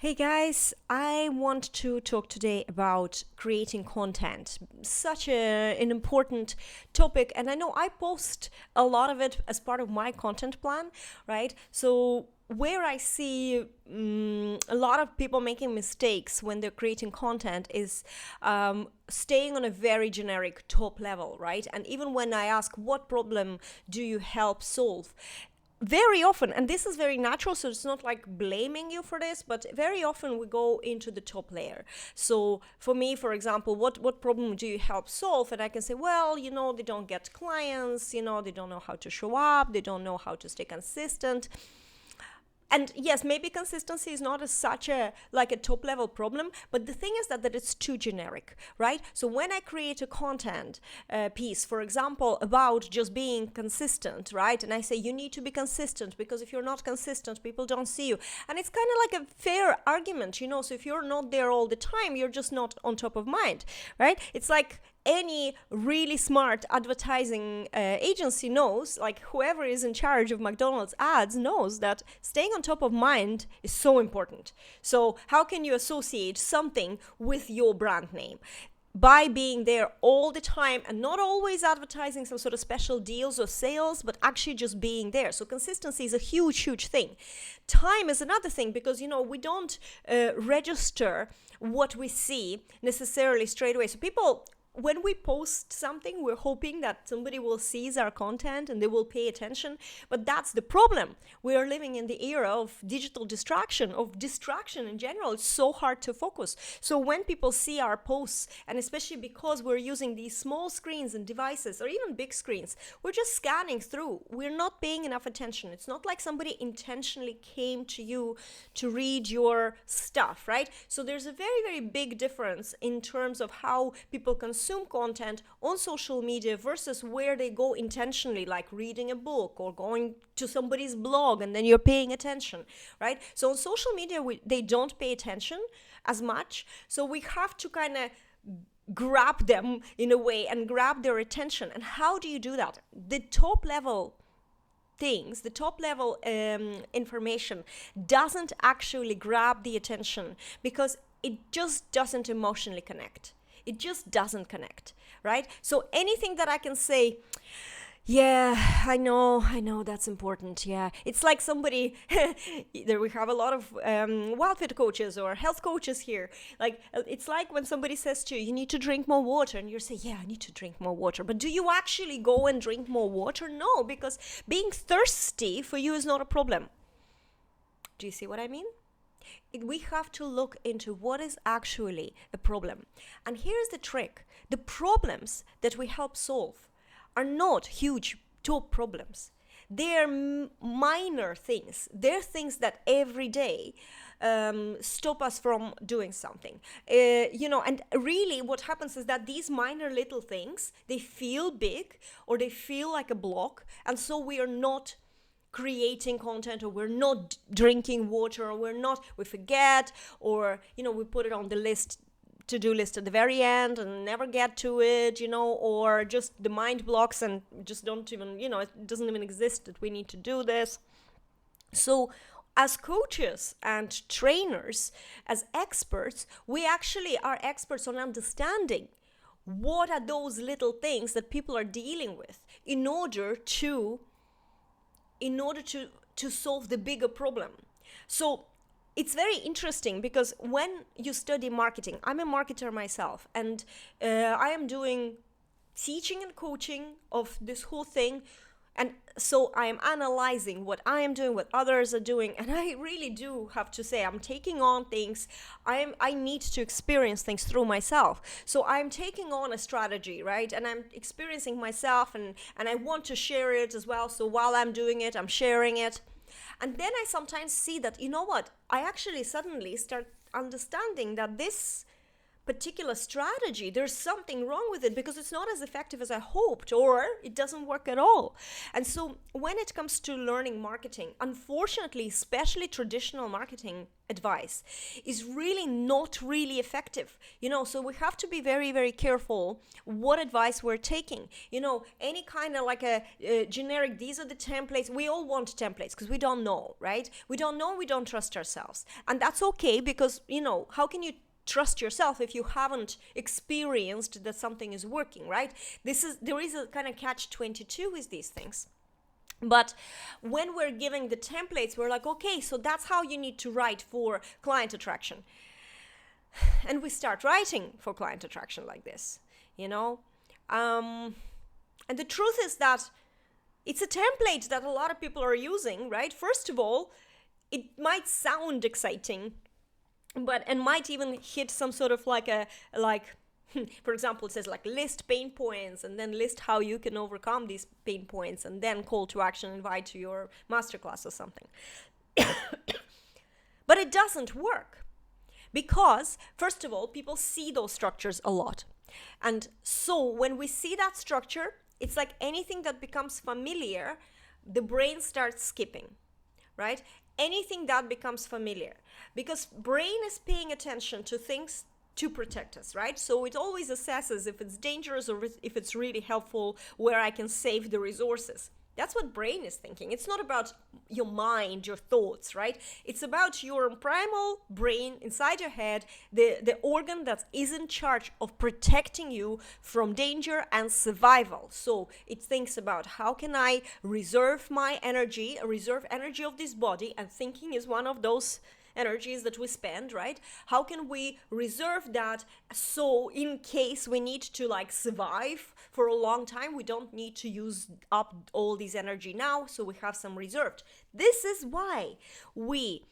Hey guys, I want to talk today about creating content. Such an important topic, and I know I post a lot of it as part of my content plan, right? So, where I see a lot of people making mistakes when they're creating content is staying on a very generic top level, right? And even when I ask, what problem do you help solve? Very often, and this is very natural, so it's not like blaming you for this, but very often we go into the top layer. So for me, for example, what problem do you help solve? And I can say, well, they don't get clients, they don't know how to show up, they don't know how to stay consistent. And yes, maybe consistency is not such a top level problem, but the thing is that it's too generic, right? So when I create a content piece, for example, about just being consistent, right? And I say you need to be consistent because if you're not consistent, people don't see you. And it's kind of like a fair argument, so if you're not there all the time, you're just not on top of mind, right? It's like any really smart advertising agency knows, like whoever is in charge of McDonald's ads knows that staying on top of mind is so important. So how can you associate something with your brand name? By being there all the time and not always advertising some sort of special deals or sales, but actually just being there. So consistency is a huge thing. Time is another thing because, we don't register what we see necessarily straight away. So people, when we post something, we're hoping that somebody will seize our content and they will pay attention. But that's the problem. We are living in the era of digital distraction, of distraction in general. It's so hard to focus. So when people see our posts, and especially because we're using these small screens and devices, or even big screens, we're just scanning through. We're not paying enough attention. It's not like somebody intentionally came to you to read your stuff, right? So there's a very big difference in terms of how people consume content on social media versus where they go intentionally, like reading a book or going to somebody's blog and then you're paying attention, right? So on social media, they don't pay attention as much. So we have to kind of grab them in a way and grab their attention. And how do you do that? The top level things, the top level information doesn't actually grab the attention because it just doesn't emotionally connect. It just doesn't connect, right? So anything that I can say, yeah, I know that's important. Yeah, it's like somebody, there we have a lot of WildFit coaches or health coaches here. Like, it's like when somebody says to you, you need to drink more water. And you say, yeah, I need to drink more water. But do you actually go and drink more water? No, because being thirsty for you is not a problem. Do you see what I mean? We have to look into what is actually a problem. And here's the trick. The problems that we help solve are not huge top problems. They're minor things. They're things that every day stop us from doing something. And really what happens is that these minor little things, they feel big or they feel like a block. And so we are not creating content, or we're not drinking water, or we forget, or we put it on the to-do list at the very end and never get to it, or just the mind blocks and just don't even, it doesn't even exist that we need to do this. So as coaches and trainers, as experts, we actually are experts on understanding what are those little things that people are dealing with in order to solve the bigger problem. So it's very interesting because when you study marketing, I'm a marketer myself, and I am doing teaching and coaching of this whole thing. And so I am analyzing what I am doing, what others are doing, and I really do have to say I'm taking on things. I need to experience things through myself. So I'm taking on a strategy, right? And I'm experiencing myself, and I want to share it as well. So while I'm doing it, I'm sharing it. And then I sometimes see that, I actually suddenly start understanding that this particular strategy, there's something wrong with it because it's not as effective as I hoped, or it doesn't work at all. And so when it comes to learning marketing, unfortunately, especially traditional marketing advice is really not really effective. So we have to be very, very careful what advice we're taking. Any kind of like a generic, these are the templates. We all want templates because we don't know, right? We don't know, we don't trust ourselves. And that's okay because, how can you trust yourself if you haven't experienced that something is working, right? There is a kind of catch-22 with these things. But when we're giving the templates, we're like, okay, so that's how you need to write for client attraction. And we start writing for client attraction like this, And the truth is that it's a template that a lot of people are using, right? First of all, it might sound exciting, and might even hit some sort of for example, it says like list pain points and then list how you can overcome these pain points and then call to action, invite to your masterclass or something. But it doesn't work because, first of all, people see those structures a lot. And so when we see that structure, it's like anything that becomes familiar, the brain starts skipping, right? Anything that becomes familiar, because brain is paying attention to things to protect us, right? So it always assesses if it's dangerous or if it's really helpful, where I can save the resources. That's what brain is thinking. It's not about your mind, your thoughts, right? It's about your primal brain inside your head, the organ that is in charge of protecting you from danger and survival. So it thinks about how can I reserve my energy, reserve energy of this body, and thinking is one of those energies that we spend, right? How can we reserve that so in case we need to survive for a long time, we don't need to use up all this energy now, so we have some reserved. This is why we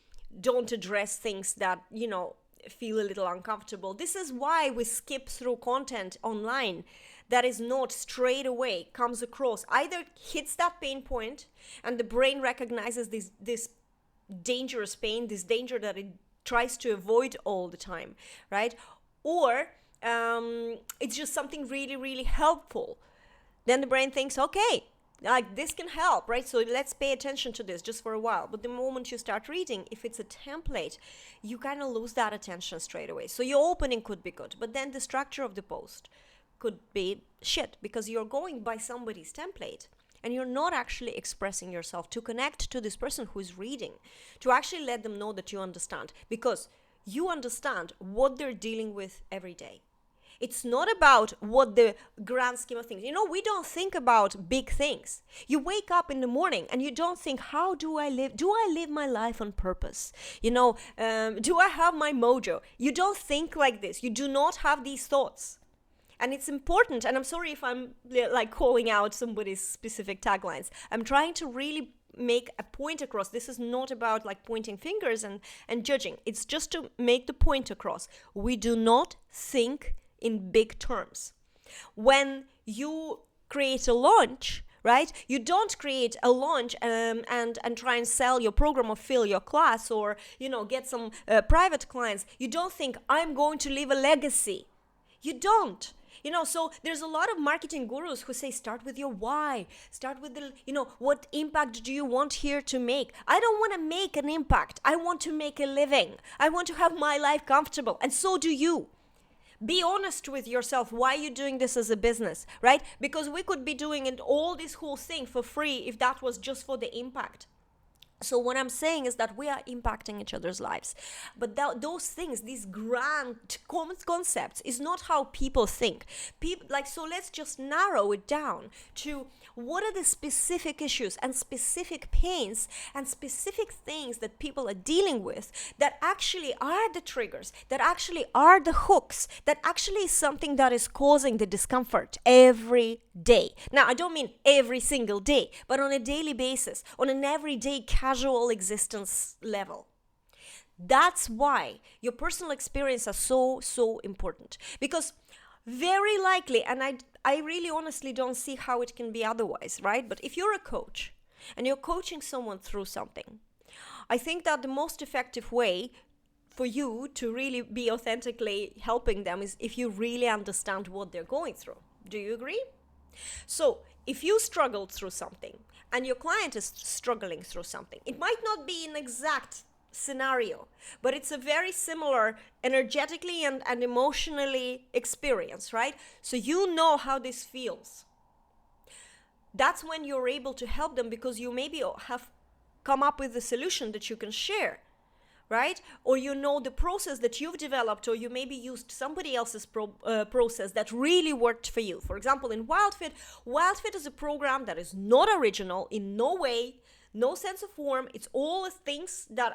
don't address things that, feel a little uncomfortable. This is why we skip through content online that is not straight away comes across, either hits that pain point and the brain recognizes this dangerous pain, this danger that it tries to avoid all the time, right? Or it's just something really, really helpful. Then the brain thinks, okay, this can help, right? So let's pay attention to this just for a while. But the moment you start reading, if it's a template, you kind of lose that attention straight away. So your opening could be good, but then the structure of the post could be shit because you're going by somebody's template. And you're not actually expressing yourself to connect to this person who is reading, to actually let them know that you understand, because you understand what they're dealing with every day. It's not about what the grand scheme of things. We don't think about big things. You wake up in the morning and you don't think, how do I live? Do I live my life on purpose? Do I have my mojo? You don't think like this. You do not have these thoughts. And it's important, and I'm sorry if I'm calling out somebody's specific taglines. I'm trying to really make a point across. This is not about pointing fingers and judging. It's just to make the point across. We do not think in big terms. When you create a launch, right? You don't create a launch and try and sell your program or fill your class or, get some private clients. You don't think, I'm going to leave a legacy. You don't. So there's a lot of marketing gurus who say, start with your why, start with what impact do you want here to make? I don't want to make an impact. I want to make a living. I want to have my life comfortable. And so do you. Be honest with yourself. Why are you doing this as a business, right? Because we could be doing all this whole thing for free if that was just for the impact. So what I'm saying is that we are impacting each other's lives. But those things, these grand concepts, is not how people think. So let's just narrow it down to what are the specific issues and specific pains and specific things that people are dealing with that actually are the triggers, that actually are the hooks, that actually is something that is causing the discomfort every day. Now, I don't mean every single day, but on a daily basis, on an everyday casual existence level. That's why your personal experience is so important. Because very likely, and I really honestly don't see how it can be otherwise, right? But if you're a coach and you're coaching someone through something, I think that the most effective way for you to really be authentically helping them is if you really understand what they're going through. Do you agree? So if you struggled through something and your client is struggling through something, it might not be an exact scenario, but it's a very similar energetically and emotionally experience, right? So you know how this feels. That's when you're able to help them, because you maybe have come up with a solution that you can share, right? Or you know the process that you've developed, or you maybe used somebody else's process that really worked for you. For example, in WildFit is a program that is not original in no way, no sense of form. It's all things that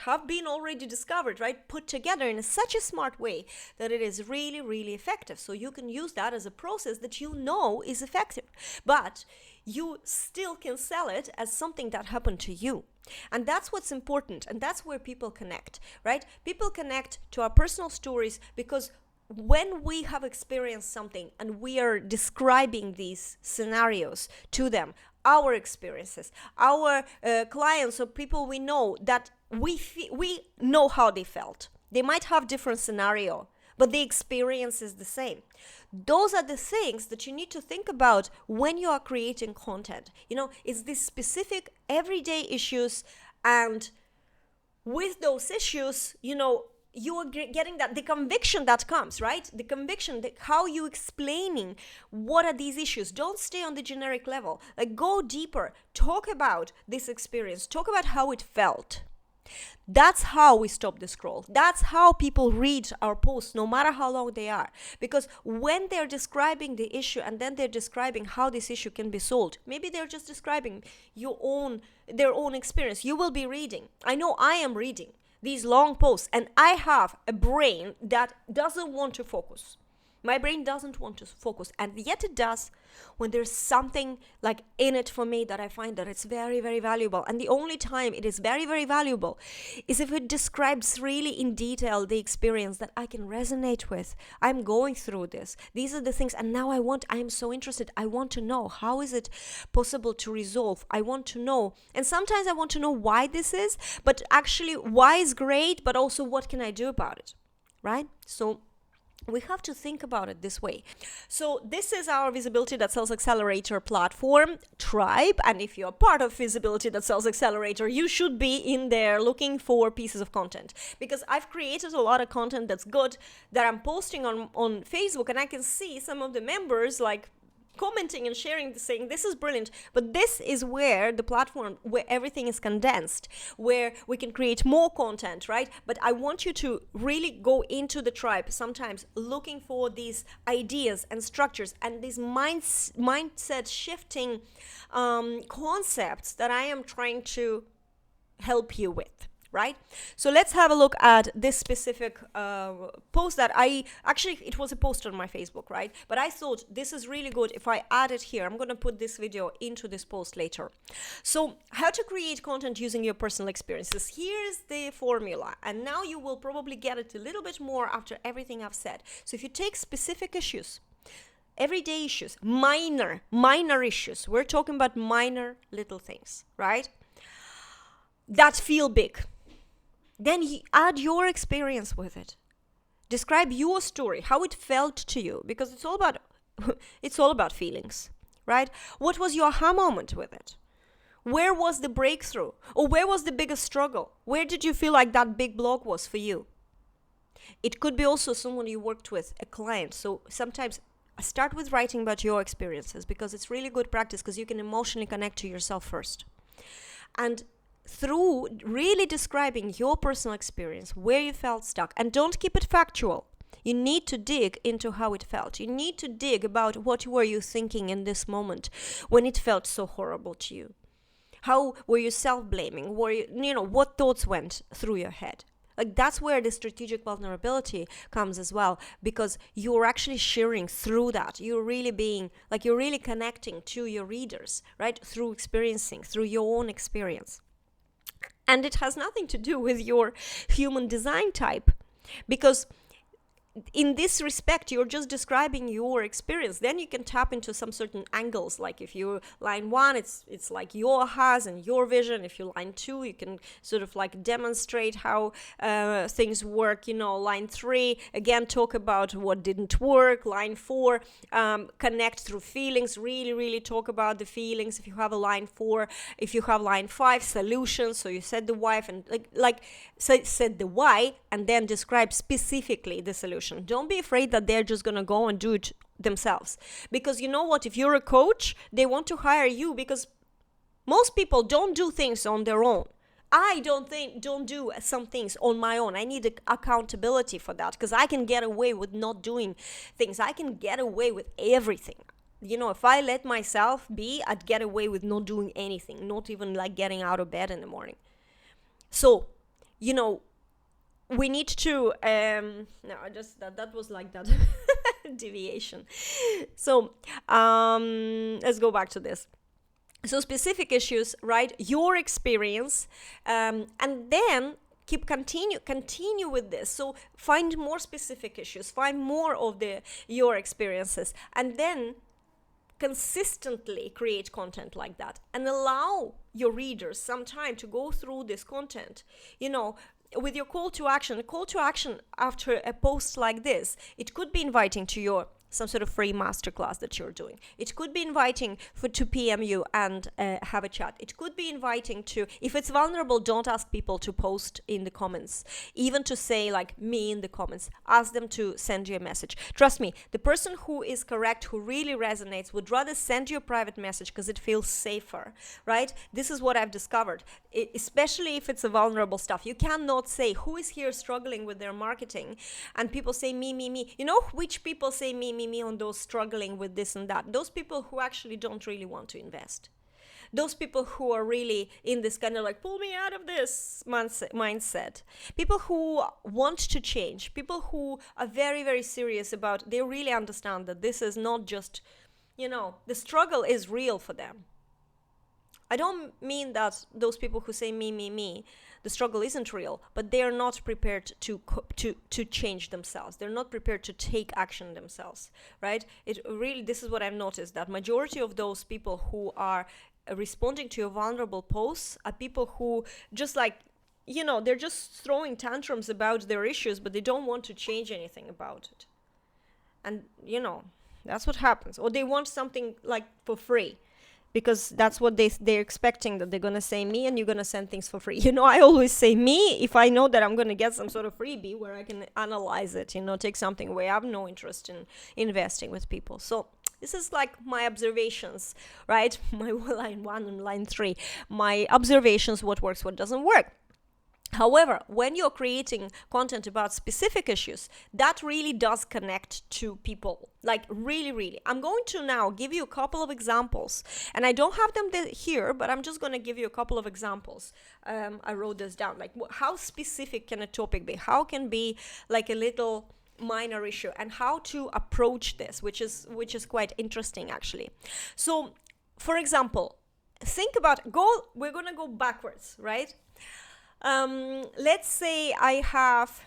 have been already discovered, right? Put together in such a smart way that it is really, really effective. So you can use that as a process that you know is effective, but you still can sell it as something that happened to you. And that's what's important, and that's where people connect, right? People connect to our personal stories because when we have experienced something and we are describing these scenarios to them, our experiences, our clients or people we know, that we know how they felt. They might have different scenario, but the experience is the same. Those are the things that you need to think about when you are creating content. It's these specific everyday issues, and with those issues, you are getting the conviction that comes, right? The conviction, how you explaining what are these issues. Don't stay on the generic level. Go deeper. Talk about this experience. Talk about how it felt. That's how we stop the scroll. That's how people read our posts, no matter how long they are. Because when they're describing the issue and then they're describing how this issue can be solved, maybe they're just describing their own experience. You will be reading. I know I am reading these long posts, and I have a brain that doesn't want to focus. My brain doesn't want to focus, and yet it does when there's something in it for me that I find that it's very, very valuable. And the only time it is very, very valuable is if it describes really in detail the experience that I can resonate with. I'm going through this. These are the things, and now I am so interested. I want to know, how is it possible to resolve? I want to know. And sometimes I want to know why this is, but actually why is great, but also what can I do about it, right? So we have to think about it this way. So this is our Visibility That Sells Accelerator platform tribe. And if you're part of Visibility That Sells Accelerator, you should be in there looking for pieces of content, because I've created a lot of content that's good that I'm posting on Facebook, and I can see some of the members commenting and sharing, saying this is brilliant. But this is where the platform, where everything is condensed, where we can create more content, right? But I want you to really go into the tribe, sometimes looking for these ideas and structures and these mindset shifting concepts that I am trying to help you with. Right? So let's have a look at this specific post that it was a post on my Facebook, right? But I thought this is really good if I add it here. I'm going to put this video into this post later. So how to create content using your personal experiences. Here's the formula. And now you will probably get it a little bit more after everything I've said. So if you take specific issues, everyday issues, minor issues, we're talking about minor little things, right? That feel big. Then add your experience with it. Describe your story, how it felt to you, because it's all about feelings, right? What was your aha moment with it? Where was the breakthrough? Or where was the biggest struggle? Where did you feel like that big block was for you? It could be also someone you worked with, a client. So sometimes start with writing about your experiences, because it's really good practice, because you can emotionally connect to yourself first. And through really describing your personal experience, where you felt stuck, and don't keep it factual. You need to dig into how it felt. You need to dig about what were you thinking in this moment when it felt so horrible to you. How were you self-blaming? What thoughts went through your head? That's where the strategic vulnerability comes as well, because you're actually sharing through that. You're really you're really connecting to your readers, right? Through your own experience. And it has nothing to do with your human design type, because in this respect, you're just describing your experience. Then you can tap into some certain angles. Like if you're line 1, it's like your has and your vision. If you're line 2, you can sort of like demonstrate how things work. Line 3, again, talk about what didn't work. Line 4, connect through feelings. Really, really talk about the feelings. If you have a line 4, if you have line 5, solutions. So you said the why and said the why, and then describe specifically the solution. Don't be afraid that they're just going to go and do it themselves. Because you know what? If you're a coach, they want to hire you because most people don't do things on their own. I don't do some things on my own. I need accountability for that because I can get away with not doing things. I can get away with everything. If I let myself be, I'd get away with not doing anything, not even like getting out of bed in the morning. So, we need to that was like that deviation. So let's go back to this. So specific issues, right? Your experience, and then continue with this. So find more specific issues, find more of your experiences, and then consistently create content like that, and allow your readers some time to go through this content. With your call to action after a post like this, it could be inviting to some sort of free masterclass that you're doing. It could be inviting to PM you and have a chat. It could be inviting to, if it's vulnerable, don't ask people to post in the comments, even to say like me in the comments. Ask them to send you a message. Trust me, the person who is correct, who really resonates, would rather send you a private message because it feels safer, right? This is what I've discovered, especially if it's a vulnerable stuff. You cannot say who is here struggling with their marketing and people say me. You know which people say me on those struggling with this and that? Those people who actually don't really want to invest. Those people who are really in this kind of like, pull me out of this mindset. People who want to change. People who are very, very serious about, they really understand that this is not just, the struggle is real for them. I don't mean that those people who say me, the struggle isn't real, but they are not prepared to change themselves. They're not prepared to take action themselves, right? This is what I've noticed, that majority of those people who are responding to your vulnerable posts are people who just like, they're just throwing tantrums about their issues, but they don't want to change anything about it. And, that's what happens. Or they want something like for free, because that's what they're expecting, that they're going to say me and you're going to send things for free. I always say me if I know that I'm going to get some sort of freebie where I can analyze it, take something away. I have no interest in investing with people. So this is like my observations, right? My line 1 and line 3. My observations, what works, what doesn't work. However, when you're creating content about specific issues, that really does connect to people, like really, really. I'm going to now give you a couple of examples, and I don't have them here, but I'm just going to give you a couple of examples. I wrote this down, like how specific can a topic be? How can be like a little minor issue, and how to approach this, which is quite interesting actually. So, for example, we're going to go backwards, right? Let's say I have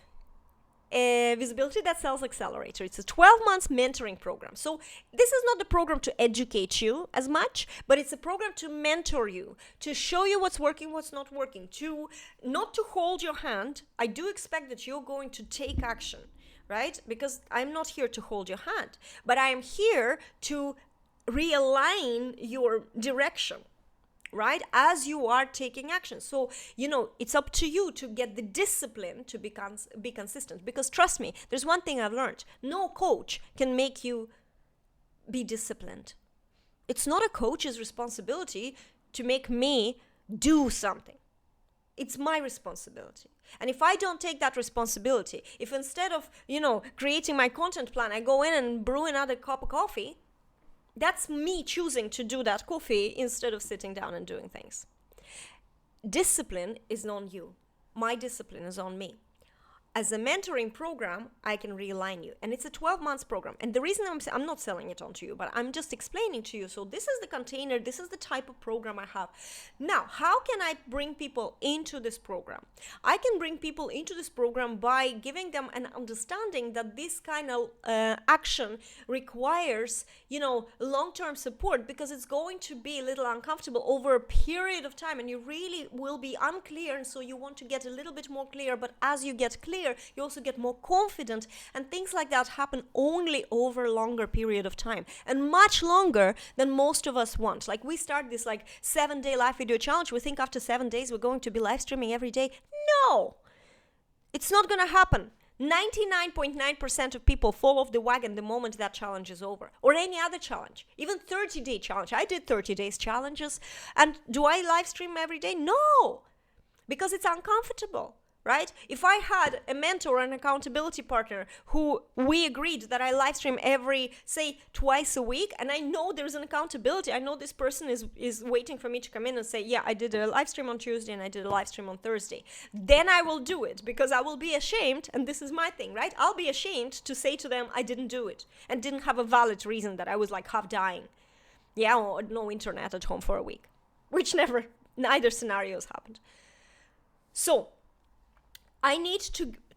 a Visibility That Sells Accelerator. It's a 12 months mentoring program. So this is not the program to educate you as much, but it's a program to mentor you, to show you what's working, what's not working, not to hold your hand. I do expect that you're going to take action, right? Because I'm not here to hold your hand, but I am here to realign your direction, right, as you are taking action. So, it's up to you to get the discipline to be consistent. Because trust me, there's one thing I've learned. No coach can make you be disciplined. It's not a coach's responsibility to make me do something. It's my responsibility. And if I don't take that responsibility, if instead of, creating my content plan, I go in and brew another cup of coffee, that's me choosing to do that coffee instead of sitting down and doing things. Discipline is on you. My discipline is on me. as a mentoring program, I can realign you. And it's a 12 months program. And the reason I'm not selling it on to you, but I'm just explaining to you. So this is the container. This is the type of program I have. Now, how can I bring people into this program? I can bring people into this program by giving them an understanding that this kind of action requires, long-term support, because it's going to be a little uncomfortable over a period of time, and you really will be unclear, and so you want to get a little bit more clear. But as you get clear, you also get more confident, and things like that happen only over a longer period of time, and much longer than most of us want. Like, we start this 7-day live video challenge. We think after 7 days we're going to be live streaming every day. No, it's not going to happen. 99.9% of people fall off the wagon the moment that challenge is over, or any other challenge, even 30-day challenge. I did 30 days challenges, and do I live stream every day? No, because it's uncomfortable. Right? If I had a mentor and accountability partner who we agreed that I live stream every, say, twice a week, and I know there's an accountability, I know this person is waiting for me to come in and say, yeah, I did a live stream on Tuesday and I did a live stream on Thursday, then I will do it, because I will be ashamed, and this is my thing, right? I'll be ashamed to say to them I didn't do it and didn't have a valid reason, that I was half dying. Yeah, or no internet at home for a week, which neither scenarios happened. So I need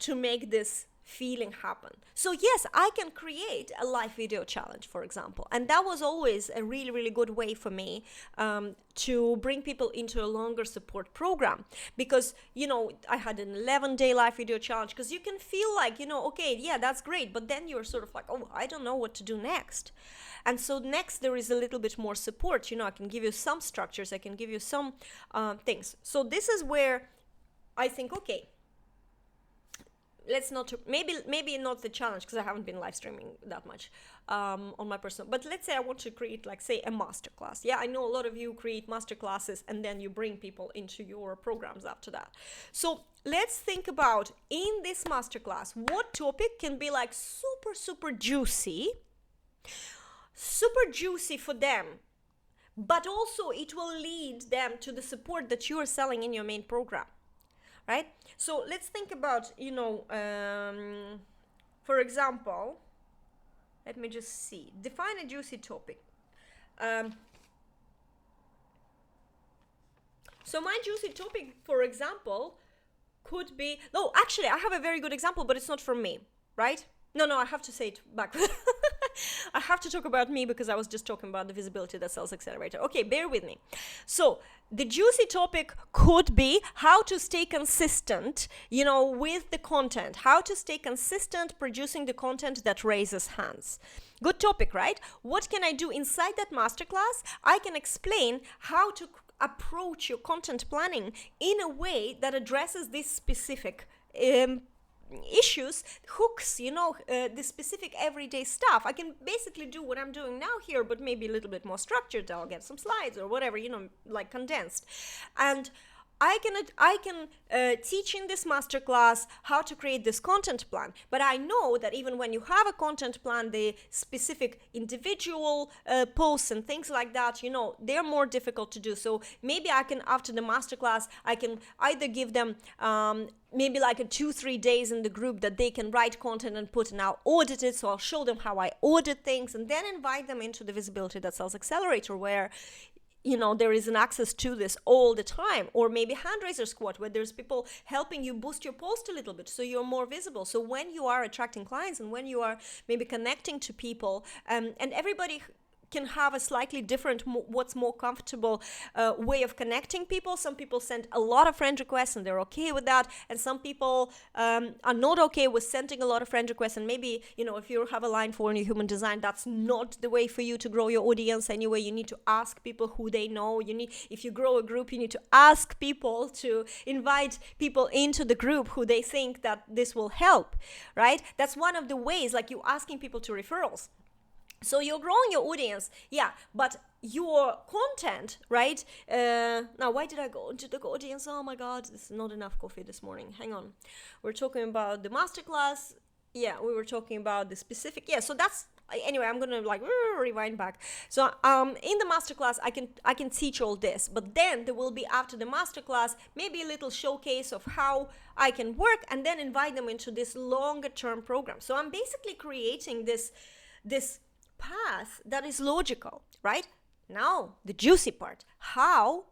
to make this feeling happen. So yes, I can create a live video challenge, for example, and that was always a really, really good way for me to bring people into a longer support program, because I had an 11-day live video challenge, because you can feel okay, yeah, that's great, but then you're sort of oh, I don't know what to do next. And so next there is a little bit more support. I can give you some structures, I can give you some things. So this is where I think, okay, let's not, maybe not the challenge, because I haven't been live streaming that much on my personal, but let's say I want to create say a masterclass. Yeah, I know a lot of you create masterclasses and then you bring people into your programs after that. So let's think about, in this masterclass, what topic can be super juicy for them, but also it will lead them to the support that you are selling in your main program. Right? So let's think about, for example, let me just see. Define a juicy topic. So my juicy topic, for example, could be... No, actually, I have a very good example, but it's not from me, right? No, I have to say it back. I have to talk about me, because I was just talking about the Visibility That Sells Accelerator. Okay, bear with me. So the juicy topic could be how to stay consistent, with the content, how to stay consistent producing the content that raises hands. Good topic, right? What can I do inside that masterclass? I can explain how to approach your content planning in a way that addresses this specific issues, hooks, the specific everyday stuff. I can basically do what I'm doing now here, but maybe a little bit more structured. I'll get some slides or whatever, condensed. And I can teach in this masterclass how to create this content plan. But I know that even when you have a content plan, the specific individual posts and things like that, they're more difficult to do. So maybe I can, after the masterclass, I can either give them maybe a 2-3 days in the group that they can write content and put, and I'll audit it. So I'll show them how I audit things, and then invite them into the Visibility That Sells Accelerator, where there is an access to this all the time. Or maybe Hand Raiser Squad, where there's people helping you boost your post a little bit so you're more visible. So when you are attracting clients and when you are maybe connecting to people, and everybody can have a slightly different, what's more comfortable way of connecting people. Some people send a lot of friend requests and they're okay with that, and some people are not okay with sending a lot of friend requests, and maybe if you have a line for new human design, that's not the way for you to grow your audience anyway. You need to ask people who they know. If you grow a group, you need to ask people to invite people into the group who they think that this will help, right? That's one of the ways, you asking people to referrals. So you're growing your audience, yeah, but your content, right? Now, why did I go into the audience? Oh my God, this is not enough coffee this morning. Hang on. We're talking about the masterclass. Yeah, we were talking about the specific. Yeah, so that's anyway. I'm gonna like rewind back. So in the masterclass, I can teach all this, but then there will be after the masterclass maybe a little showcase of how I can work, and then invite them into this longer term program. So I'm basically creating this path that is logical, right? Now the juicy part: how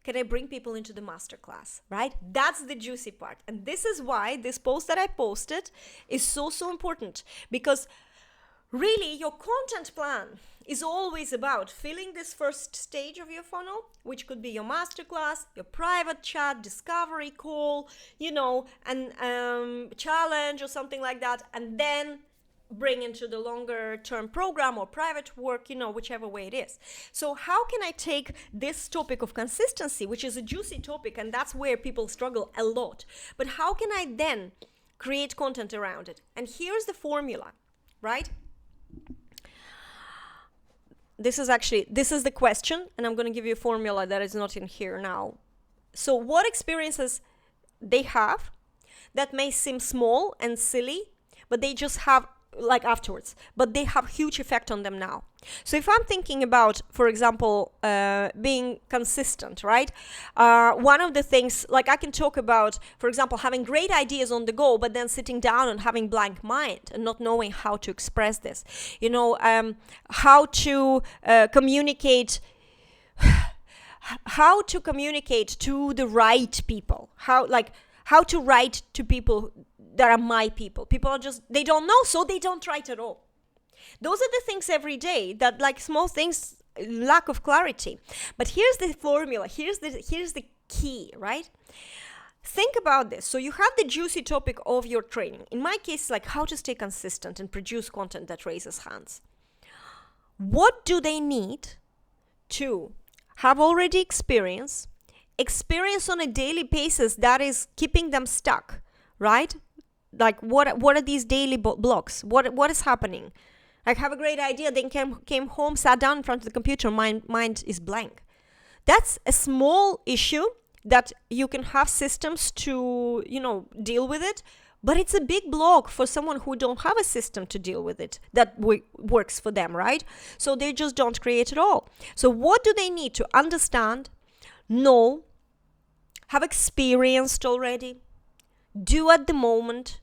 can I bring people into the masterclass, right? That's the juicy part. And this is why this post that I posted is so important, because really your content plan is always about filling this first stage of your funnel, which could be your masterclass, your private chat, discovery call, and challenge or something like that, and then bring into the longer term program or private work, whichever way it is. So how can I take this topic of consistency, which is a juicy topic, and that's where people struggle a lot, but how can I then create content around it? And here's the formula, right? This is the question, and I'm going to give you a formula that is not in here now. So what experiences they have that may seem small and silly, but they just have like afterwards, but they have huge effect on them now. So if I'm thinking about, for example, being consistent, right? One of the things, like I can talk about, for example, having great ideas on the go, but then sitting down and having blank mind and not knowing how to express this, how to communicate to the right people, how to write to people that are my people. People are just, they don't know, so they don't write at all. Those are the things every day that, like, small things, lack of clarity. But here's the formula, here's the key, right? Think about this. So you have the juicy topic of your training. In my case, like how to stay consistent and produce content that raises hands. What do they need to have already experience on a daily basis that is keeping them stuck, right? Like what are these daily blocks? What is happening? Like, have a great idea, then came home, sat down in front of the computer, mind is blank. That's a small issue that you can have systems to, deal with it, but it's a big block for someone who don't have a system to deal with it that works for them, right? So they just don't create at all. So what do they need to understand, know, have experienced already, do at the moment,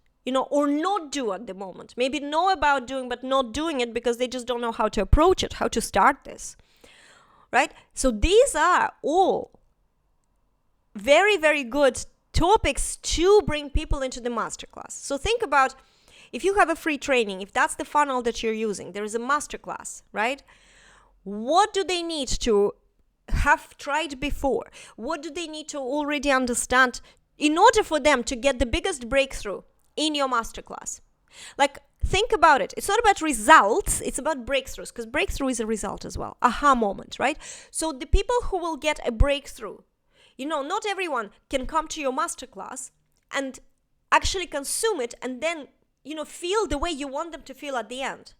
or not do at the moment. Maybe know about doing, but not doing it because they just don't know how to approach it, how to start this, right? So these are all very, very good topics to bring people into the masterclass. So think about, if you have a free training, if that's the funnel that you're using, there is a masterclass, right? What do they need to have tried before? What do they need to already understand in order for them to get the biggest breakthrough in your masterclass? Like, think about it. It's not about results, it's about breakthroughs, because breakthrough is a result as well. Aha moment, right? So the people who will get a breakthrough, not everyone can come to your masterclass and actually consume it and then, feel the way you want them to feel at the end.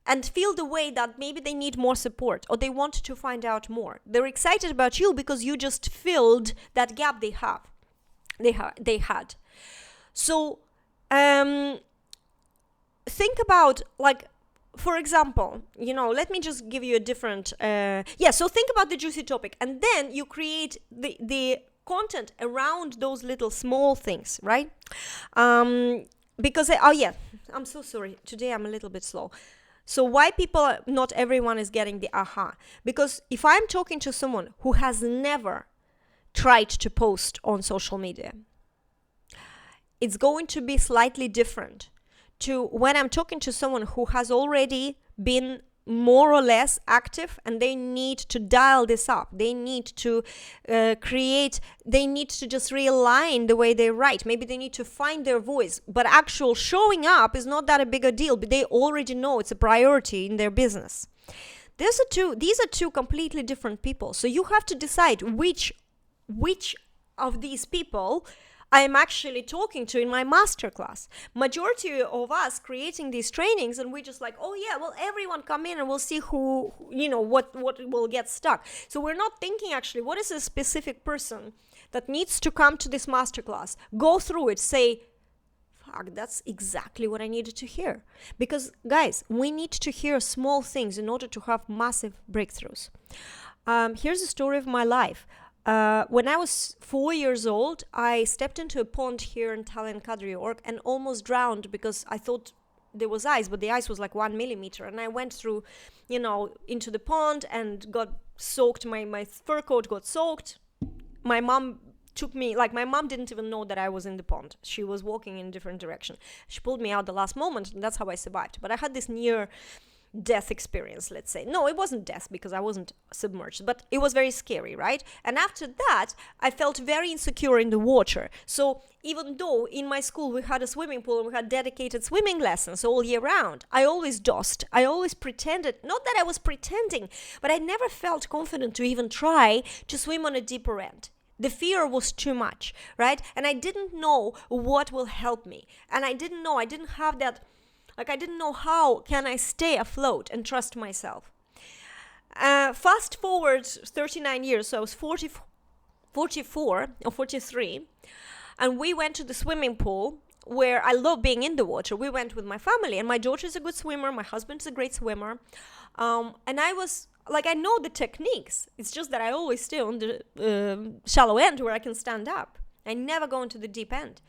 And feel the way that maybe they need more support or they want to find out more. They're excited about you because you just filled that gap they had. So think about, like, for example, let me just give you a different, so think about the juicy topic, and then you create the content around those little small things, right? Because, I'm so sorry. Today I'm a little bit slow. So why not everyone is getting the aha? Because if I'm talking to someone who has never tried to post on social media, it's going to be slightly different to when I'm talking to someone who has already been more or less active and they need to dial this up. They need to they need to just realign the way they write. Maybe they need to find their voice, but actual showing up is not that a big a deal, but they already know it's a priority in their business. These are two completely different people. So you have to decide which of these people I am actually talking to in my masterclass. Majority of us creating these trainings, and we're just like, oh yeah, well, everyone come in and we'll see who, what will get stuck. So we're not thinking actually, what is a specific person that needs to come to this masterclass, go through it, say, fuck, that's exactly what I needed to hear. Because, guys, we need to hear small things in order to have massive breakthroughs. Here's a story of my life. When I was 4 years old, I stepped into a pond here in Tallinn, Kadriorg, and almost drowned because I thought there was ice, but the ice was like 1 millimeter. And I went through, into the pond and got soaked. My fur coat got soaked. My mom took me, my mom didn't even know that I was in the pond. She was walking in a different direction. She pulled me out the last moment, and that's how I survived. But I had this near death experience, let's say. No, it wasn't death because I wasn't submerged, but it was very scary, right? And after that, I felt very insecure in the water. So even though in my school we had a swimming pool and we had dedicated swimming lessons all year round, I always dosed. I always pretended, not that I was pretending, but I never felt confident to even try to swim on a deeper end. The fear was too much, right? And I didn't know what will help me. And I didn't have that. I didn't know how can I stay afloat and trust myself. Fast forward 39 years, so I was 44 or 43, and we went to the swimming pool where I love being in the water. We went with my family, and my daughter is a good swimmer, my husband is a great swimmer, and I was, I know the techniques. It's just that I always stay on the shallow end where I can stand up. I never go into the deep end.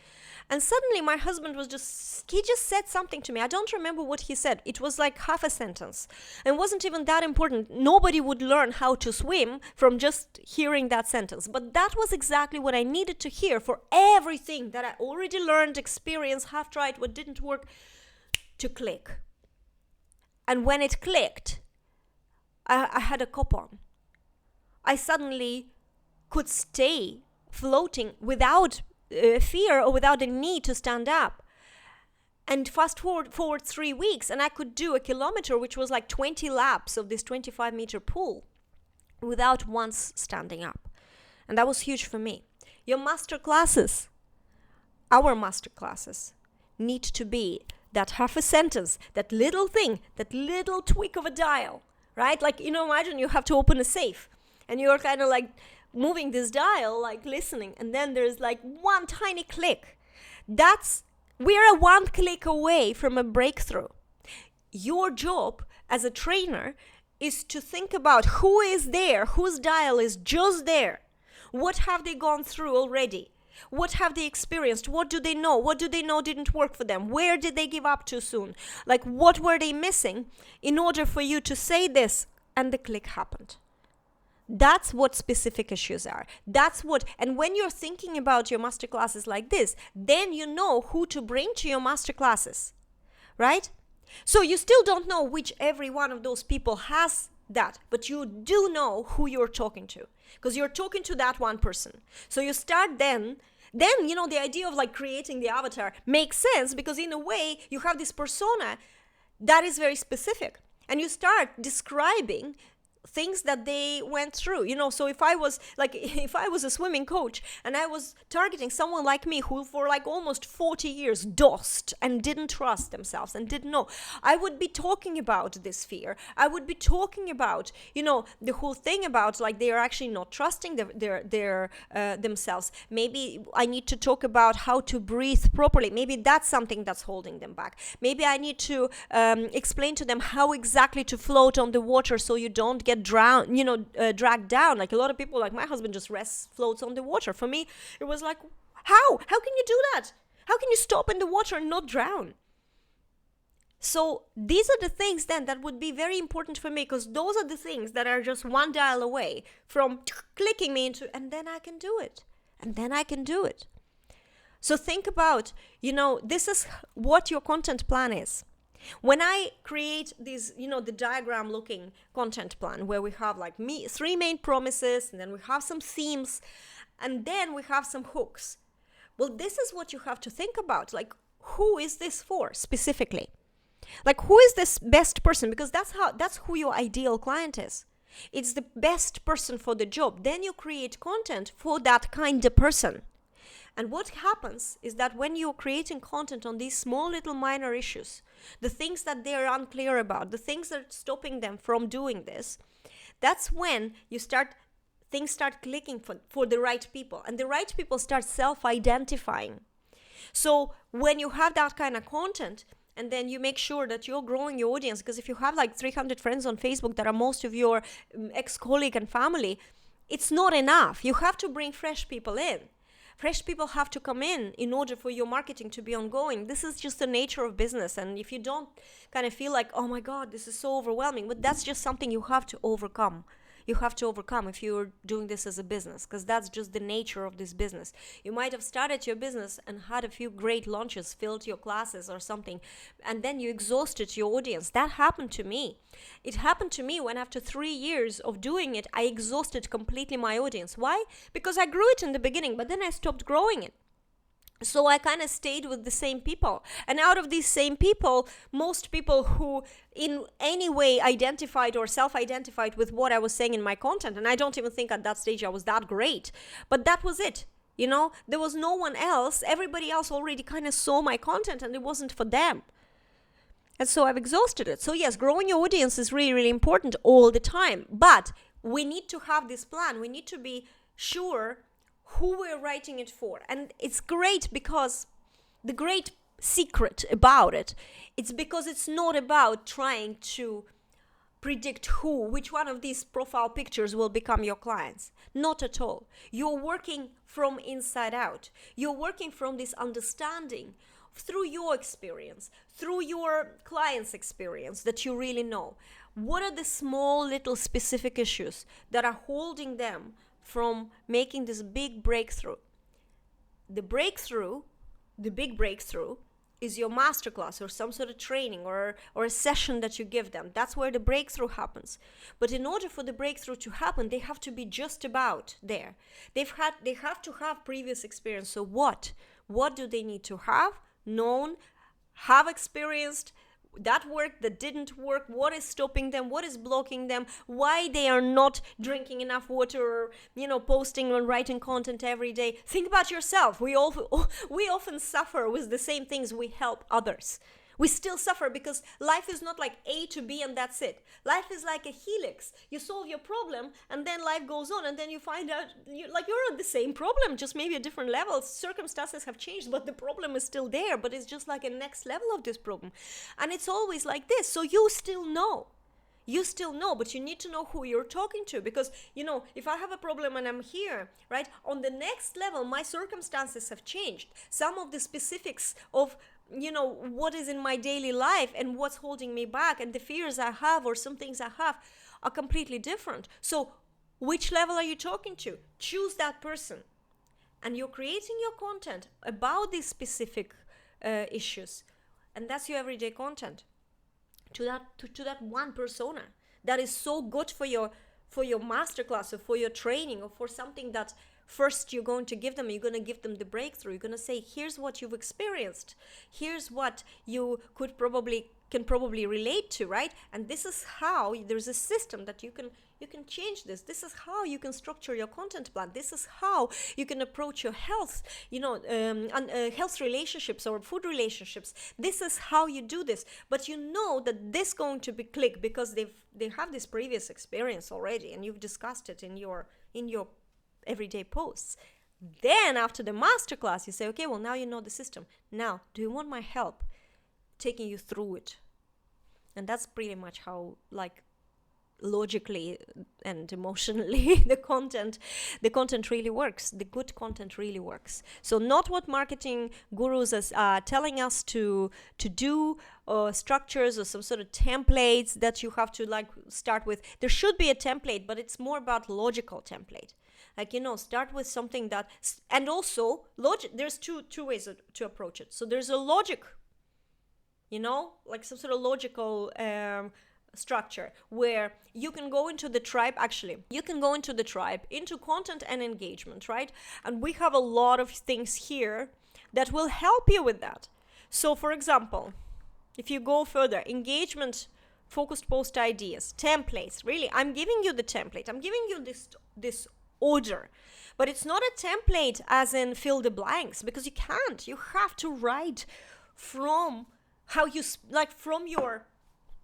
And suddenly my husband he just said something to me. I don't remember what he said. It was like half a sentence. And wasn't even that important. Nobody would learn how to swim from just hearing that sentence. But that was exactly what I needed to hear for everything that I already learned, experienced, half tried, what didn't work, to click. And when it clicked, I had a cop on. I suddenly could stay floating without fear or without a need to stand up. And fast forward 3 weeks, and I could do a kilometer, which was like 20 laps of this 25-meter pool without once standing up. And that was huge for me. Your master classes, our master classes, need to be that half a sentence, that little thing, that little tweak of a dial, right? Imagine you have to open a safe and you're kind of moving this dial, listening, and then there's one tiny click. We're a one click away from a breakthrough. Your job as a trainer is to think about who is there, whose dial is just there. What have they gone through already? What have they experienced? What do they know? What do they know didn't work for them? Where did they give up too soon? What were they missing in order for you to say this? And the click happened. That's what specific issues are. And when you're thinking about your master classes like this, then you know who to bring to your master classes, right? So you still don't know which every one of those people has that, but you do know who you're talking to, because you're talking to that one person. So you start then the idea of creating the avatar makes sense, because in a way you have this persona that is very specific, and you start describing things that they went through, so if I was a swimming coach and I was targeting someone like me who for almost 40 years dosed and didn't trust themselves and didn't know, I would be talking about this fear. I would be talking about, the whole thing about they are actually not trusting their themselves. Maybe I need to talk about how to breathe properly. Maybe that's something that's holding them back. Maybe I need to explain to them how exactly to float on the water so you don't get dragged down. A lot of people, my husband, just floats on the water. For me, it was how can you do that? How can you stop in the water and not drown? So these are the things then that would be very important for me, because those are the things that are just one dial away from clicking me into, and then I can do it. So think about, this is what your content plan is. When I create this, the diagram looking content plan where we have 3 main promises, and then we have some themes, and then we have some hooks. Well, this is what you have to think about. Who is this for specifically? Who is this best person? Because that's who your ideal client is. It's the best person for the job. Then you create content for that kind of person. And what happens is that when you're creating content on these small little minor issues, the things that they're unclear about, the things that are stopping them from doing this, that's when things start clicking for the right people. And the right people start self-identifying. So when you have that kind of content, and then you make sure that you're growing your audience, because if you have like 300 friends on Facebook that are most of your ex-colleague and family, it's not enough. You have to bring fresh people in. Fresh people have to come in order for your marketing to be ongoing. This is just the nature of business. And if you don't kind of feel like, oh my God, this is so overwhelming, but that's just something you have to overcome. You have to overcome if you're doing this as a business, because that's just the nature of this business. You might have started your business and had a few great launches, filled your classes or something, and then you exhausted your audience. That happened to me. It happened to me when after 3 years of doing it, I exhausted completely my audience. Why? Because I grew it in the beginning, but then I stopped growing it. So I kind of stayed with the same people. And out of these same people, most people who in any way identified or self-identified with what I was saying in my content, and I don't even think at that stage I was that great, but that was it. There was no one else. Everybody else already kind of saw my content and it wasn't for them. And so I've exhausted it. So yes, growing your audience is really, really important all the time. But we need to have this plan. We need to be sure who we're writing it for. And it's great because the great secret about it's because it's not about trying to predict which one of these profile pictures will become your clients. Not at all. You're working from inside out. You're working from this understanding through your experience, through your client's experience that you really know. What are the small little specific issues that are holding them from making this big breakthrough? The big breakthrough is your masterclass or some sort of training or a session that you give them. That's where the breakthrough happens. But in order for the breakthrough to happen, they have to be just about there. They have to have previous experience. So what do they need to have known, have experienced, that worked, that didn't work, what is stopping them, what is blocking them, why they are not drinking enough water, or posting and writing content every day. Think about yourself. We often suffer with the same things we help others. We still suffer because life is not like A to B and that's it. Life is like a helix. You solve your problem and then life goes on, and then you find out you're on the same problem, just maybe a different level. Circumstances have changed, but the problem is still there, but it's just like a next level of this problem. And it's always like this. So you still know, but you need to know who you're talking to, because, if I have a problem and I'm here, right, on the next level, my circumstances have changed. Some of the specifics of what is in my daily life and what's holding me back and the fears I have or some things I have are completely different. So which level are you talking to? Choose that person. And you're creating your content about these specific issues. And that's your everyday content. To that one persona that is so good for your masterclass or for your training or for something that first you're going to give them. You're going to give them the breakthrough. You're going to say, here's what you've experienced. Here's what you can probably relate to, right? And this is how there's a system that you can change this. This is how you can structure your content plan. This is how you can approach your health, health relationships or food relationships. This is how you do this. But you know that this is going to be click because they have this previous experience already, and you've discussed it in your everyday posts. Then after the masterclass, you say, okay, well, now you know the system. Now, do you want my help taking you through it? And that's pretty much how, logically and emotionally the content really works. The good content really works. So not what marketing gurus are telling us to do, or structures or some sort of templates that you have to start with. There should be a template, but it's more about logical template. Start with something that, and also logic. There's two ways to approach it. So there's a logic, some sort of logical structure where you can go into the tribe. Actually, you can go into the tribe, into content and engagement, right? And we have a lot of things here that will help you with that. So for example, if you go further, engagement, focused post ideas, templates. Really, I'm giving you the template. I'm giving you this order, but it's not a template as in fill the blanks, because you can't. You have to write from how you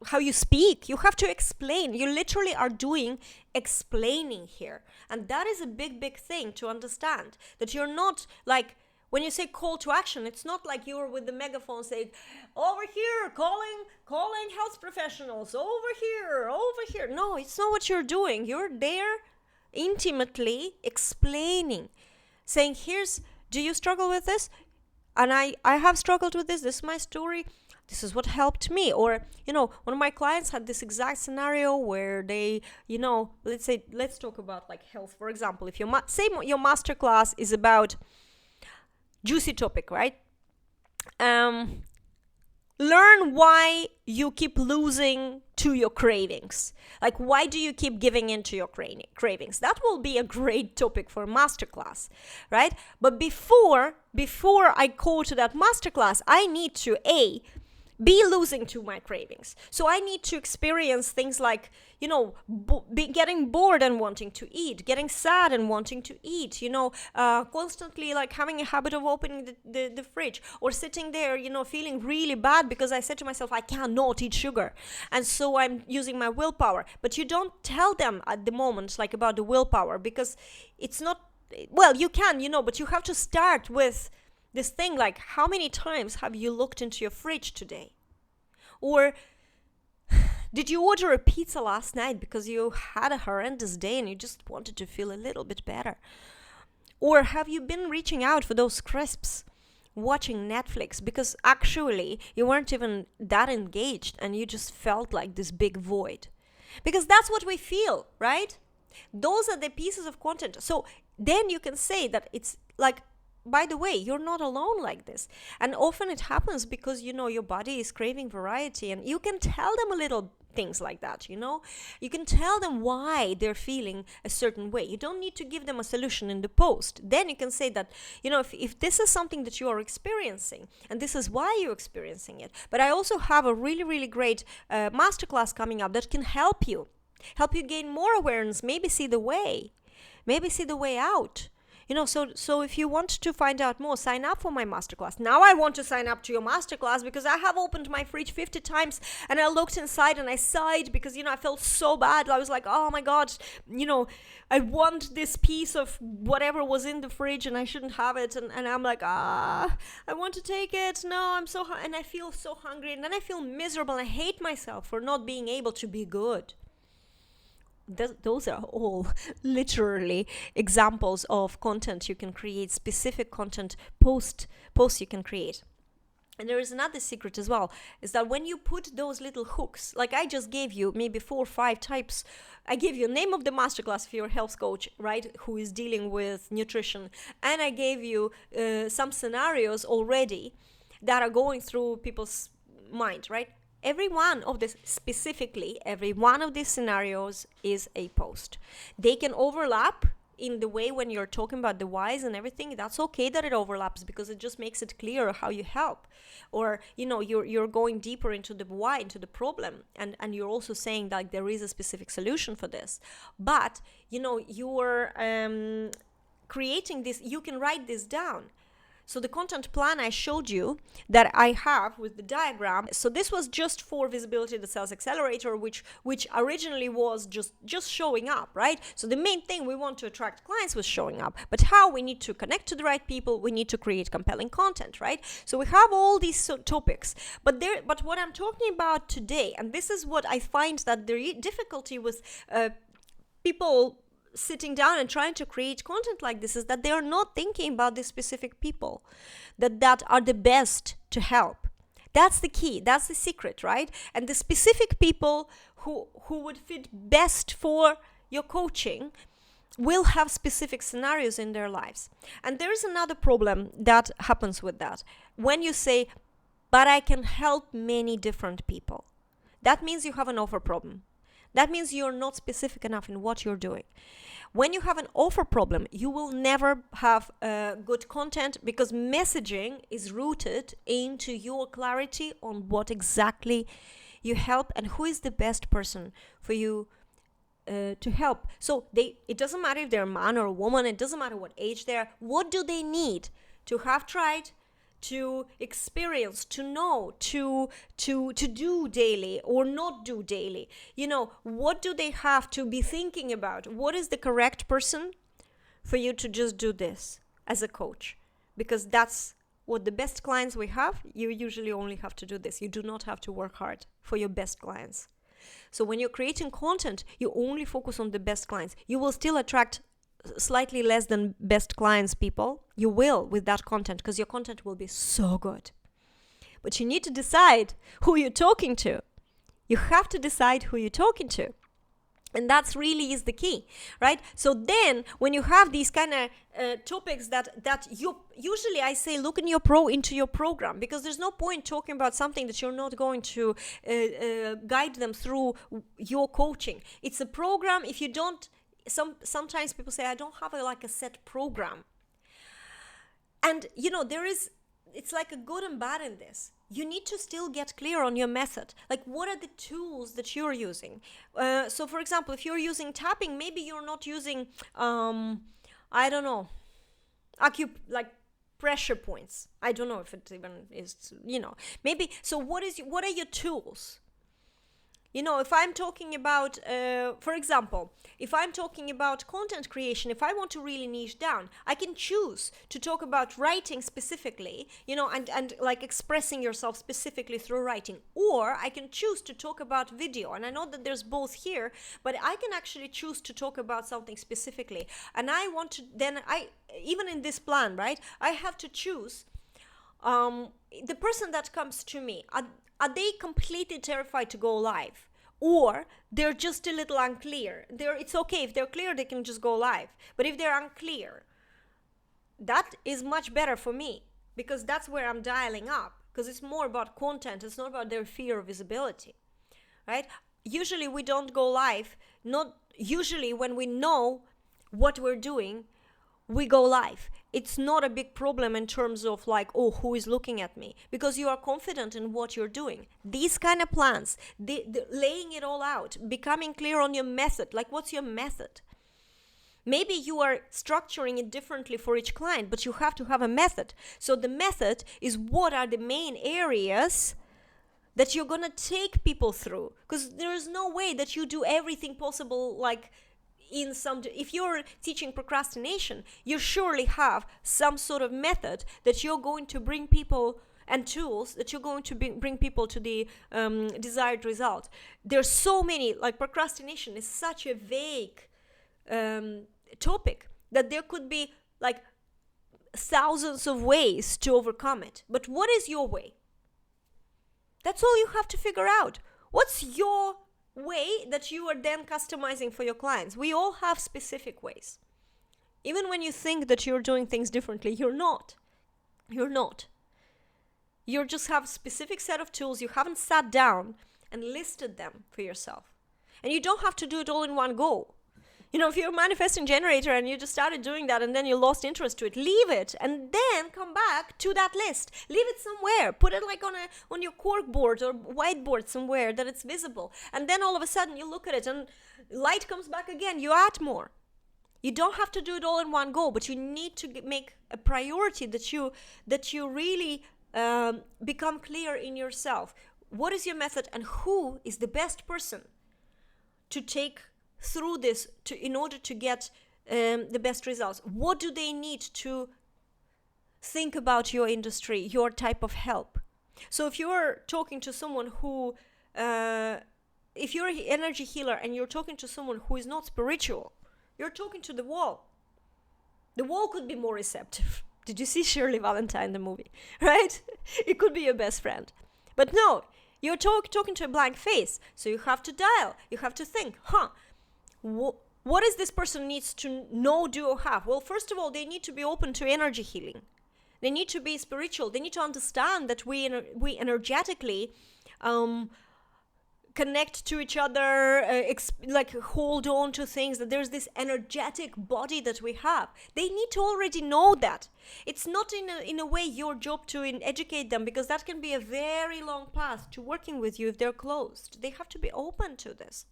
how you speak. You have to explain. You literally are doing explaining here, and that is a big thing to understand, that you're not When you say call to action, it's not like you're with the megaphone saying, over here, calling health professionals, over here. No, it's not what you're doing. You're there intimately explaining, saying, do you struggle with this? And I have struggled with this. This is my story. This is what helped me. Or, one of my clients had this exact scenario where they, let's talk about like health, for example. If your masterclass is about juicy topic, right? Learn why you keep losing to your cravings. Like, why do you keep giving in to your cravings? That will be a great topic for a masterclass, right? But before I go to that masterclass, I need to be losing to my cravings. So I need to experience things like, getting bored and wanting to eat, getting sad and wanting to eat, constantly like having a habit of opening the fridge, or sitting there, feeling really bad because I said to myself, I cannot eat sugar. And so I'm using my willpower. But you don't tell them at the moment, like, about the willpower, because it's not, well, you can, but you have to start with this thing like, how many times have you looked into your fridge today? Or did you order a pizza last night because you had a horrendous day and you just wanted to feel a little bit better? Or have you been reaching out for those crisps, watching Netflix, because actually you weren't even that engaged and you just felt like this big void? Because that's what we feel, right? Those are the pieces of content. So then you can say that it's like, by the way, you're not alone like this. And often it happens because, your body is craving variety, and you can tell them a little things like that, You can tell them why they're feeling a certain way. You don't need to give them a solution in the post. Then you can say that, if this is something that you are experiencing, and this is why you're experiencing it, but I also have a really, really great masterclass coming up that can help you gain more awareness, maybe see the way out. So if you want to find out more, sign up for my masterclass. Now I want to sign up to your masterclass because I have opened my fridge 50 times and I looked inside and I sighed because, I felt so bad. I was like, oh my God, I want this piece of whatever was in the fridge and I shouldn't have it. And I'm like, I want to take it. No, I'm so and I feel so hungry. And then I feel miserable. I hate myself for not being able to be good. Those are all literally examples of content you can create, specific content posts you can create. And there is another secret as well, is that when you put those little hooks, like I just gave you maybe 4 or 5 types, I gave you name of the masterclass if you're a health coach, right, who is dealing with nutrition, and I gave you some scenarios already that are going through people's mind, right? Every one of these scenarios is a post. They can overlap in the way when you're talking about the whys and everything. That's okay that it overlaps, because it just makes it clear how you help. Or, you're going deeper into the why, into the problem. And you're also saying that there is a specific solution for this. But, you're creating this, you can write this down. So the content plan I showed you that I have with the diagram, so this was just for Visibility the Sales Accelerator, which originally was just showing up, right? So the main thing we want to attract clients was showing up. But how? We need to connect to the right people. We need to create compelling content, right? So we have all these topics. But what I'm talking about today, and this is what I find that the difficulty with people sitting down and trying to create content like this, is that they are not thinking about the specific people that are the best to help. That's the key. That's the secret, right? And the specific people who would fit best for your coaching will have specific scenarios in their lives. And there is another problem that happens with that. When you say, but I can help many different people, that means you have an offer problem. That means you're not specific enough in what you're doing. When you have an offer problem, you will never have good content, because messaging is rooted into your clarity on what exactly you help and who is the best person for you to help. So it doesn't matter if they're a man or a woman, it doesn't matter what age they are. What do they need to have tried, to experience, to know, to do daily or not do daily? What do they have to be thinking about? What is the correct person for you to just do this as a coach? because that's what the best clients we have. You usually only have to do this. You do not have to work hard for your best clients. So when you're creating content, you only focus on the best clients. You will still attract slightly less than best clients people. You will with that content, because your content will be so good. But you need to decide who you're talking to. You have to decide who you're talking to. And that's really is the key, right? So then when you have these kind of topics that you usually, I say, look into your program, because there's no point talking about something that you're not going to guide them through your coaching. It's a program. If you don't, sometimes people say, I don't have a set program. And it's like a good and bad in this. You need to still get clear on your method. Like, what are the tools that you're using? So, for example, if you're using tapping, maybe you're not using, I don't know, pressure points. I don't know if it even is, maybe. So, what are your tools? If I'm talking about, for example, if I'm talking about content creation, if I want to really niche down, I can choose to talk about writing specifically, and like expressing yourself specifically through writing. Or I can choose to talk about video. And I know that there's both here, but I can actually choose to talk about something specifically. And I want to, even in this plan, right, I have to choose the person that comes to me. Are they completely terrified to go live? Or they're just a little unclear? It's okay. If they're clear, they can just go live. But if they're unclear, that is much better for me, because that's where I'm dialing up, because it's more about content. It's not about their fear of visibility, right? Usually we don't go live. Not usually when we know what we're doing, we go live. It's not a big problem in terms of who is looking at me, because you are confident in what you're doing. These kind of plans, the laying it all out, becoming clear on your method. Like, what's your method? Maybe you are structuring it differently for each client, but you have to have a method. So the method is, what are the main areas that you're going to take people through? Because there is no way that you do everything possible, if you're teaching procrastination, you surely have some sort of method that you're going to bring people, and tools that you're going to bring people to the desired result. There's so many, procrastination is such a vague topic that there could be thousands of ways to overcome it. But what is your way? That's all you have to figure out. What's your way that you are then customizing for your clients? We all have specific ways. Even when you think that you're doing things differently, you're not. You just have a specific set of tools. You haven't sat down and listed them for yourself. And you don't have to do it all in one go. If you're a manifesting generator and you just started doing that and then you lost interest to it, leave it and then come back to that list. Leave it somewhere. Put it on your cork board or whiteboard somewhere that it's visible. And then all of a sudden you look at it and light comes back again. You add more. You don't have to do it all in one go, but you need to make a priority that you really become clear in yourself. What is your method, and who is the best person to take through this in order to get the best results? What do they need to think about your industry, your type of help? So if you're talking to someone who, if you're an energy healer and you're talking to someone who is not spiritual, you're talking to the wall. The wall could be more receptive. Did you see Shirley Valentine, the movie? Right? It could be your best friend. But no, you're talking to a blank face. So you have to dial. You have to think, what is this person needs to know, do, or have? Well, first of all, they need to be open to energy healing. They need to be spiritual. They need to understand that we energetically connect to each other, hold on to things, that there's this energetic body that we have. They need to already know that. It's not in a way your job to educate them, because that can be a very long path to working with you if they're closed. They have to be open to this.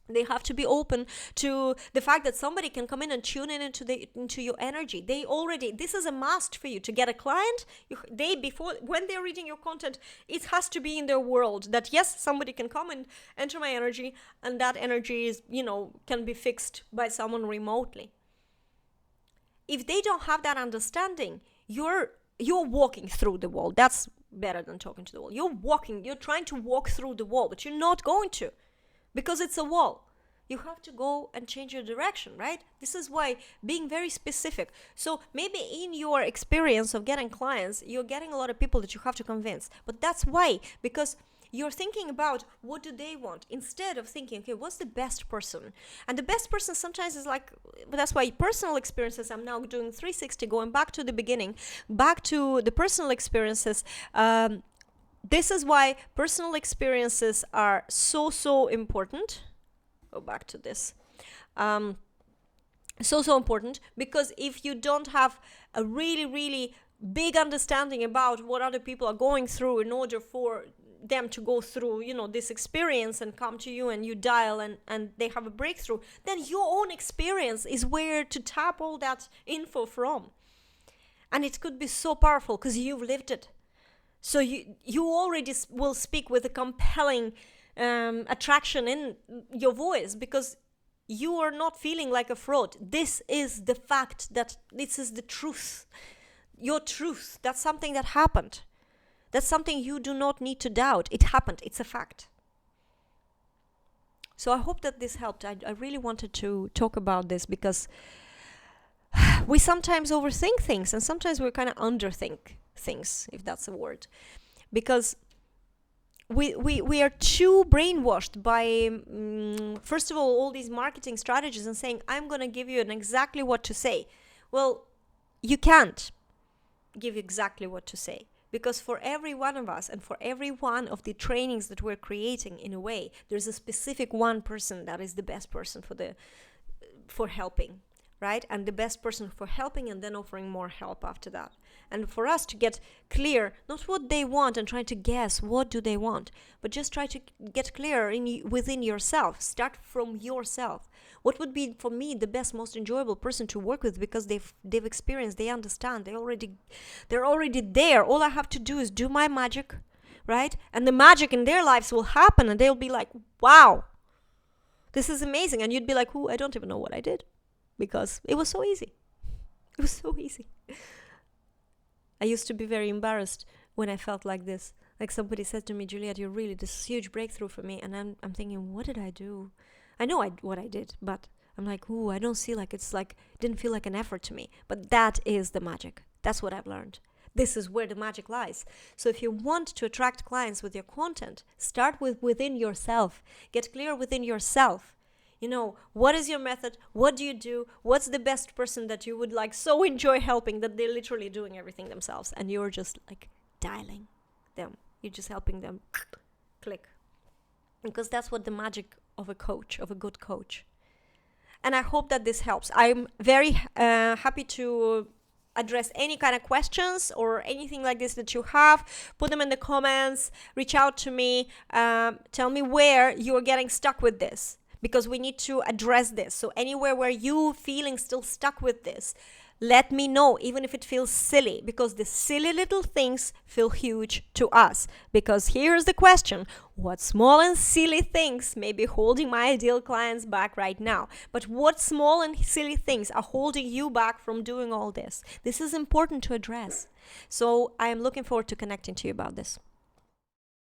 They have to be open to the fact that somebody can come in and tune in into your energy. This is a must for you to get a client. When they're reading your content, it has to be in their world that yes, somebody can come and enter my energy, and that energy is, can be fixed by someone remotely. If they don't have that understanding, You're walking through the wall. That's better than talking to the wall. You're trying to walk through the wall, but you're not going to, because it's a wall. You have to go and change your direction, right? This is why being very specific. So maybe in your experience of getting clients, you're getting a lot of people that you have to convince. But that's why, because you're thinking about what do they want instead of thinking, okay, what's the best person? And the best person sometimes is like, that's why personal experiences, I'm now doing 360, going back to the beginning, back to the personal experiences. This is why personal experiences are so important. Go back to this. So important, because if you don't have a really big understanding about what other people are going through in order for them to go through, this experience and come to you and you dial and they have a breakthrough, then your own experience is where to tap all that info from. And it could be so powerful because you've lived it. So you already will speak with a compelling attraction in your voice, because you are not feeling like a fraud. This is the fact, that this is the truth, your truth. That's something that happened. That's something you do not need to doubt. It happened. It's a fact. So I hope that this helped. I really wanted to talk about this because we sometimes overthink things, and sometimes we kind of underthink things, if that's a word, because we are too brainwashed by first of all these marketing strategies and saying, I'm going to give you exactly what to say. Well, you can't give exactly what to say, because for every one of us and for every one of the trainings that we're creating, in a way, there's a specific one person that is the best person for helping, right? And the best person for helping, and then offering more help after that. And for us to get clear, not what they want and trying to guess what do they want, but just try to get clear within yourself. Start from yourself. What would be for me the best, most enjoyable person to work with, because they've experienced, they understand, they're already there. All I have to do is do my magic, right? And the magic in their lives will happen, and they'll be like, wow, this is amazing. And you'd be like, I don't even know what I did, because it was so easy. It was so easy. I used to be very embarrassed when I felt like this. Like somebody said to me, Juliette, you're really this huge breakthrough for me. And I'm thinking, what did I do? I know what I did, but I'm like, I don't see like, it didn't feel like an effort to me. But that is the magic. That's what I've learned. This is where the magic lies. So if you want to attract clients with your content, start within yourself. Get clear within yourself. What is your method? What do you do? What's the best person that you would so enjoy helping, that they're literally doing everything themselves, and you're just dialing them. You're just helping them click. Because that's what the magic of a good coach. And I hope that this helps. I'm very happy to address any kind of questions or anything like this that you have. Put them in the comments. Reach out to me. Tell me where you're getting stuck with this, because we need to address this. So anywhere where you feeling still stuck with this, let me know, even if it feels silly, because the silly little things feel huge to us. Because here's the question: what small and silly things may be holding my ideal clients back right now? But what small and silly things are holding you back from doing all this? This is important to address. So I am looking forward to connecting to you about this.